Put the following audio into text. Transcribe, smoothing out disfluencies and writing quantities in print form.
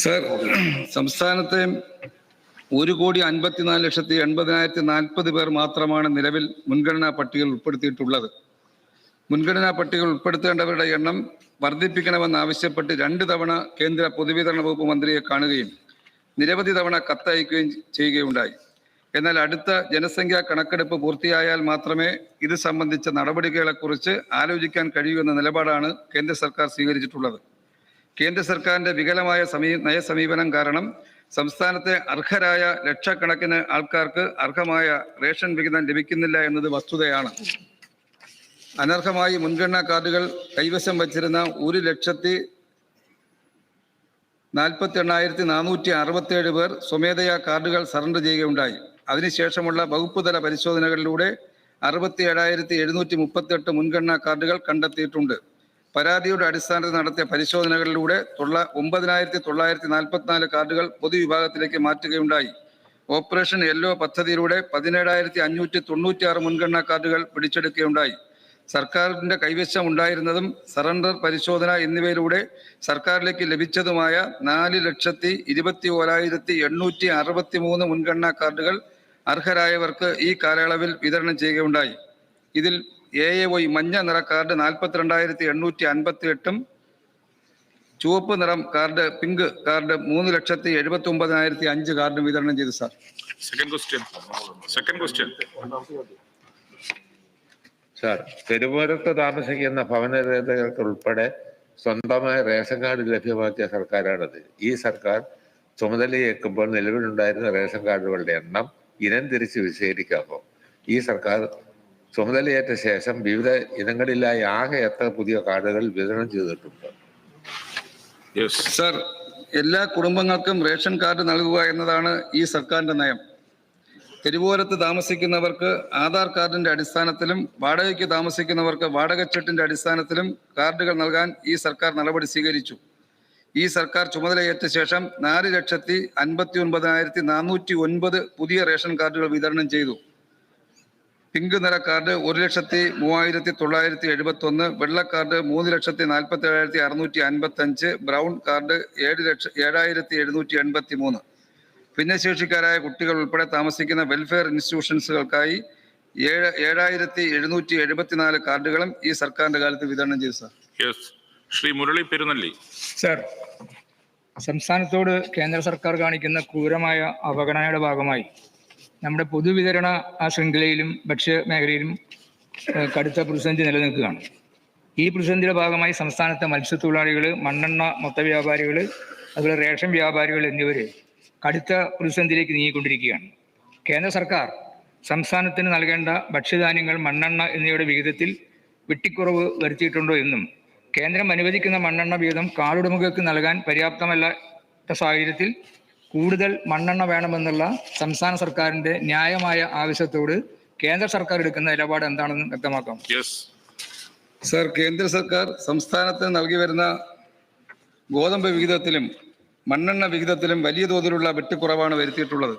Sir, സംസ്ഥാനത്തെ 1,54,80,040 പേർ മാത്രമാണ് നിലവിൽ മുൻഗണനാ പട്ടികയിൽ ഉൾപ്പെടുത്തിയിട്ടുള്ളത്. മുൻഗണനാ പട്ടികയിൽ ഉൾപ്പെടുത്തേണ്ടവരുടെ എണ്ണം വർദ്ധിപ്പിക്കണമെന്നാവശ്യപ്പെട്ട് 2 തവണ കേന്ദ്ര പൊതുവിതരണ വകുപ്പ് മന്ത്രിയെ കാണുകയും നിരവധി തവണ കത്തയക്കുകയും ചെയ്യുകയുണ്ടായി. എന്നാൽ അടുത്ത ജനസംഖ്യാ കണക്കെടുപ്പ് പൂർത്തിയായാൽ മാത്രമേ ഇത് സംബന്ധിച്ച നടപടികളെക്കുറിച്ച് ആലോചിക്കാൻ കഴിയൂ എന്ന നിലപാടാണ് കേന്ദ്ര സർക്കാർ സ്വീകരിച്ചിട്ടുള്ളത്. കേന്ദ്ര സർക്കാരിന്റെ വികലമായ നയസമീപനം കാരണം സംസ്ഥാനത്തെ അർഹരായ ലക്ഷക്കണക്കിന് ആൾക്കാർക്ക് അർഹമായ റേഷൻ വിഹിതം ലഭിക്കുന്നില്ല എന്നത് വസ്തുതയാണ്. അനർഹമായി മുൻഗണനാ കാർഡുകൾ കൈവശം വച്ചിരുന്ന 1,48,467 പേർ സ്വമേധയാ കാർഡുകൾ സറണ്ടർ ചെയ്യുകയുണ്ടായി. അതിനുശേഷമുള്ള വകുപ്പ് തല പരിശോധനകളിലൂടെ 67,738 മുൻഗണനാ കാർഡുകൾ കണ്ടെത്തിയിട്ടുണ്ട്. പരാതിയുടെ അടിസ്ഥാനത്തിൽ നടത്തിയ പരിശോധനകളിലൂടെ 9,944 കാർഡുകൾ പൊതുവിഭാഗത്തിലേക്ക് മാറ്റുകയുണ്ടായി. ഓപ്പറേഷൻ യെല്ലോ പദ്ധതിയിലൂടെ 17,596 മുൻഗണനാ കാർഡുകൾ പിടിച്ചെടുക്കുകയുണ്ടായി. സർക്കാരിന്റെ കൈവശം ഉണ്ടായിരുന്നതും സറണ്ടർ പരിശോധന എന്നിവയിലൂടെ സർക്കാരിലേക്ക് ലഭിച്ചതുമായ 4,21,863 മുൻഗണനാ കാർഡുകൾ അർഹരായവർക്ക് ഈ കാലയളവിൽ വിതരണം ചെയ്യുകയുണ്ടായി. ഇതിൽ AAY മഞ്ഞ നിറ കാർഡ് 42,858 ചുവപ്പ് നിറം കാർഡ് പിങ്ക് കാർഡ് 3,79,005 കാർഡ് വിതരണം ചെയ്തു. Sir, second question. സാർ, തെരുവോരത്ത് താമസിക്കുന്ന ഭവനരഹിതർക്ക് ഉൾപ്പെടെ സ്വന്തമായ റേഷൻ കാർഡ് ലഭ്യമാക്കിയ സർക്കാരാണത്. ഈ സർക്കാർ ചുമതലയേൽക്കുമ്പോൾ നിലവിലുണ്ടായിരുന്ന റേഷൻ കാർഡുകളുടെ എണ്ണം ഇനം തിരിച്ച് വിശദീകരിക്കാമോ? ഈ സർക്കാർ ചുമതലയേറ്റ ശേഷം വിവിധ ഇനങ്ങളിലായി ആകെ എത്ര പുതിയ കാർഡുകൾ വിതരണം ചെയ്തിട്ടുണ്ട്? സർ, എല്ലാ കുടുംബങ്ങൾക്കും റേഷൻ കാർഡ് നൽകുക എന്നതാണ് ഈ സർക്കാരിന്റെ നയം. തെരുവോരത്ത് താമസിക്കുന്നവർക്ക് ആധാർ കാർഡിന്റെ അടിസ്ഥാനത്തിലും വാടകയ്ക്ക് താമസിക്കുന്നവർക്ക് വാടകച്ചെട്ടിന്റെ അടിസ്ഥാനത്തിലും കാർഡുകൾ നൽകാൻ ഈ സർക്കാർ നടപടി സ്വീകരിച്ചു. ഈ സർക്കാർ ചുമതലയേറ്റ ശേഷം 4,59,409 പുതിയ റേഷൻ കാർഡുകൾ വിതരണം ചെയ്തു. പിങ്ക് നിറ കാർഡ് 1,03,971, വെള്ള കാർഡ് 3,47,655, ബ്രൗൺ കാർഡ് 7,783. ഭിന്നശേഷിക്കാരായ കുട്ടികൾ ഉൾപ്പെടെ താമസിക്കുന്ന വെൽഫെയർ ഇൻസ്റ്റിറ്റ്യൂഷൻസുകൾക്കായി 7,774 കാർഡുകളും ഈ സർക്കാരിന്റെ കാലത്ത് വിതരണം ചെയ്തു. സാർ, ശ്രീ മുരളി പെരുന്നല്ലി. സർ, സംസ്ഥാനത്തോട് കേന്ദ്ര സർക്കാർ കാണിക്കുന്ന ക്രൂരമായ അവഗണനയുടെ ഭാഗമായി നമ്മുടെ പൊതുവിതരണ ശൃംഖലയിലും ഭക്ഷ്യ മേഖലയിലും കടുത്ത പ്രതിസന്ധി നിലനിൽക്കുകയാണ്. ഈ പ്രതിസന്ധിയുടെ ഭാഗമായി സംസ്ഥാനത്തെ മത്സ്യത്തൊഴിലാളികൾ, മണ്ണെണ്ണ മൊത്ത വ്യാപാരികൾ, അതുപോലെ റേഷൻ വ്യാപാരികൾ എന്നിവർ കടുത്ത പ്രതിസന്ധിയിലേക്ക് നീങ്ങിക്കൊണ്ടിരിക്കുകയാണ്. കേന്ദ്ര സർക്കാർ സംസ്ഥാനത്തിന് നൽകേണ്ട ഭക്ഷ്യധാന്യങ്ങൾ, മണ്ണെണ്ണ എന്നിവയുടെ വിഹിതത്തിൽ വെട്ടിക്കുറവ് വരുത്തിയിട്ടുണ്ടോ എന്നും കേന്ദ്രം അനുവദിക്കുന്ന മണ്ണെണ്ണ വിഹിതം കാർഡുടമകൾക്ക് നൽകാൻ പര്യാപ്തമല്ലാത്ത സാഹചര്യത്തിൽ കൂടുതൽ മണ്ണെണ്ണ വേണമെന്നുള്ള സംസ്ഥാന സർക്കാരിന്റെ ന്യായമായ ആവശ്യത്തോട് കേന്ദ്ര സർക്കാർ എടുക്കുന്ന നിലപാട് എന്താണെന്ന് വ്യക്തമാക്കാം. സർ, കേന്ദ്ര സർക്കാർ സംസ്ഥാനത്തിന് നൽകി വരുന്ന ഗോതമ്പ് വിഹിതത്തിലും മണ്ണെണ്ണ വിഹിതത്തിലും വലിയ തോതിലുള്ള വെട്ടിക്കുറവാണ് വരുത്തിയിട്ടുള്ളത്.